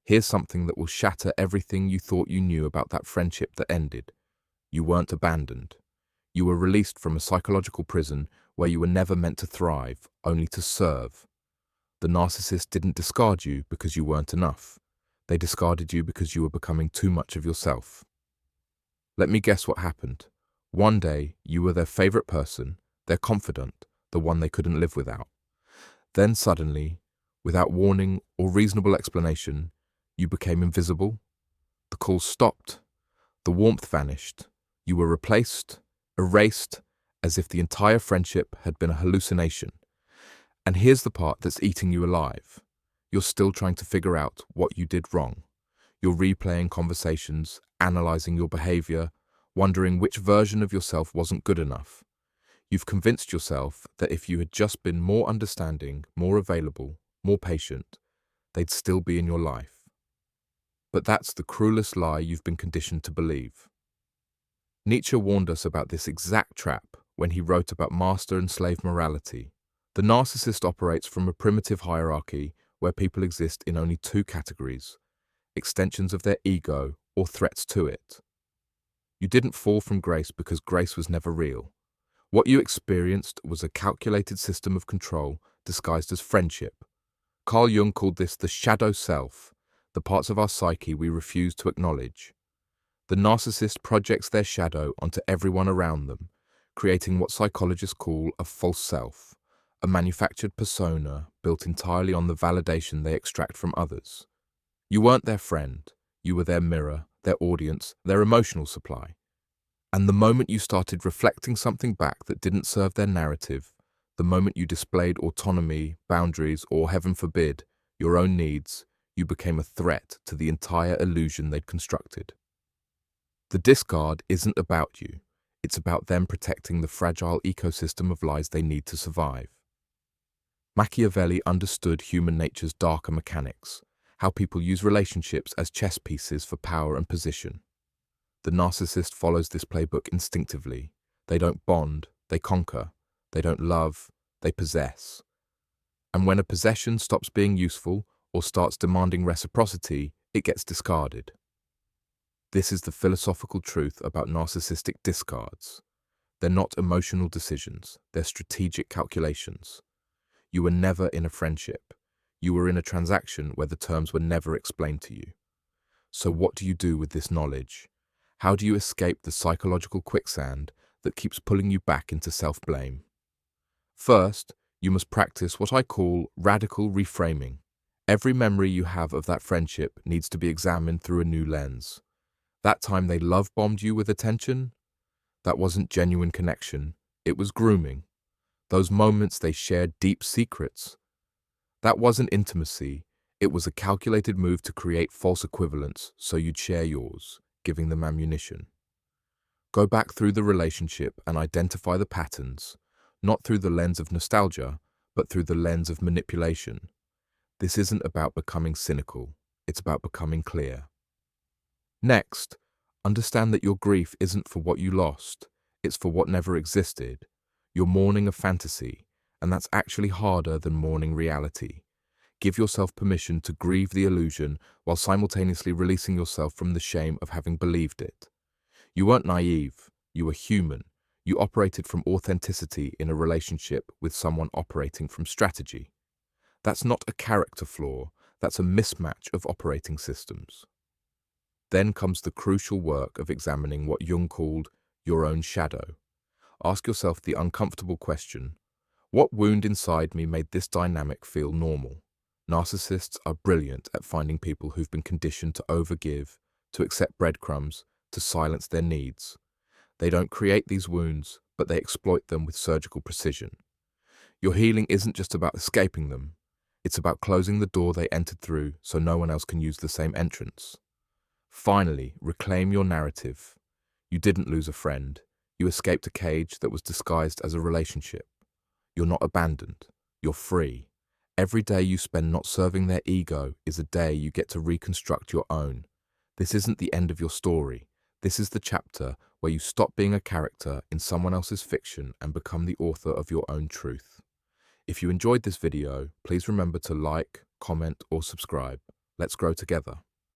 Here's something that will shatter everything you thought you knew about that friendship that ended. You weren't abandoned. You were released from a psychological prison where you were never meant to thrive, only to serve. The narcissist didn't discard you because you weren't enough. They discarded you because you were becoming too much of yourself. Let me guess what happened. One day, you were their favorite person, their confidant, the one they couldn't live without. Then suddenly, without warning or reasonable explanation, you became invisible. The calls stopped. The warmth vanished. You were replaced, erased, as if the entire friendship had been a hallucination. And here's the part that's eating you alive. You're still trying to figure out what you did wrong. You're replaying conversations, analyzing your behavior, wondering which version of yourself wasn't good enough. You've convinced yourself that if you had just been more understanding, more available, more patient, they'd still be in your life. But that's the cruelest lie you've been conditioned to believe. Nietzsche warned us about this exact trap when he wrote about master and slave morality. The narcissist operates from a primitive hierarchy where people exist in only two categories: extensions of their ego or threats to it. You didn't fall from grace because grace was never real. What you experienced was a calculated system of control disguised as friendship. Carl Jung called this the shadow self, the parts of our psyche we refuse to acknowledge. The narcissist projects their shadow onto everyone around them, creating what psychologists call a false self, a manufactured persona built entirely on the validation they extract from others. You weren't their friend, you were their mirror, their audience, their emotional supply. And the moment you started reflecting something back that didn't serve their narrative, the moment you displayed autonomy, boundaries, or heaven forbid, your own needs, you became a threat to the entire illusion they'd constructed. The discard isn't about you. It's about them protecting the fragile ecosystem of lies they need to survive. Machiavelli understood human nature's darker mechanics, how people use relationships as chess pieces for power and position. The narcissist follows this playbook instinctively. They don't bond, they conquer. They don't love, they possess. And when a possession stops being useful or starts demanding reciprocity, it gets discarded. This is the philosophical truth about narcissistic discards. They're not emotional decisions, they're strategic calculations. You were never in a friendship. You were in a transaction where the terms were never explained to you. So what do you do with this knowledge? How do you escape the psychological quicksand that keeps pulling you back into self-blame? First, you must practice what I call radical reframing. Every memory you have of that friendship needs to be examined through a new lens. That time they love-bombed you with attention? That wasn't genuine connection, it was grooming. Those moments they shared deep secrets. That wasn't intimacy, it was a calculated move to create false equivalence so you'd share yours, giving them ammunition. Go back through the relationship and identify the patterns, not through the lens of nostalgia, but through the lens of manipulation. This isn't about becoming cynical, it's about becoming clear. Next, understand that your grief isn't for what you lost, it's for what never existed. You're mourning a fantasy, and that's actually harder than mourning reality. Give yourself permission to grieve the illusion while simultaneously releasing yourself from the shame of having believed it. You weren't naive, you were human. You operated from authenticity in a relationship with someone operating from strategy. That's not a character flaw, that's a mismatch of operating systems. Then comes the crucial work of examining what Jung called your own shadow. Ask yourself the uncomfortable question: what wound inside me made this dynamic feel normal? Narcissists are brilliant at finding people who've been conditioned to overgive, to accept breadcrumbs, to silence their needs. They don't create these wounds, but they exploit them with surgical precision. Your healing isn't just about escaping them. It's about closing the door they entered through so no one else can use the same entrance. Finally, reclaim your narrative. You didn't lose a friend. You escaped a cage that was disguised as a relationship. You're not abandoned. You're free. Every day you spend not serving their ego is a day you get to reconstruct your own. This isn't the end of your story. This is the chapter where you stop being a character in someone else's fiction and become the author of your own truth. If you enjoyed this video, please remember to like, comment, or subscribe. Let's grow together.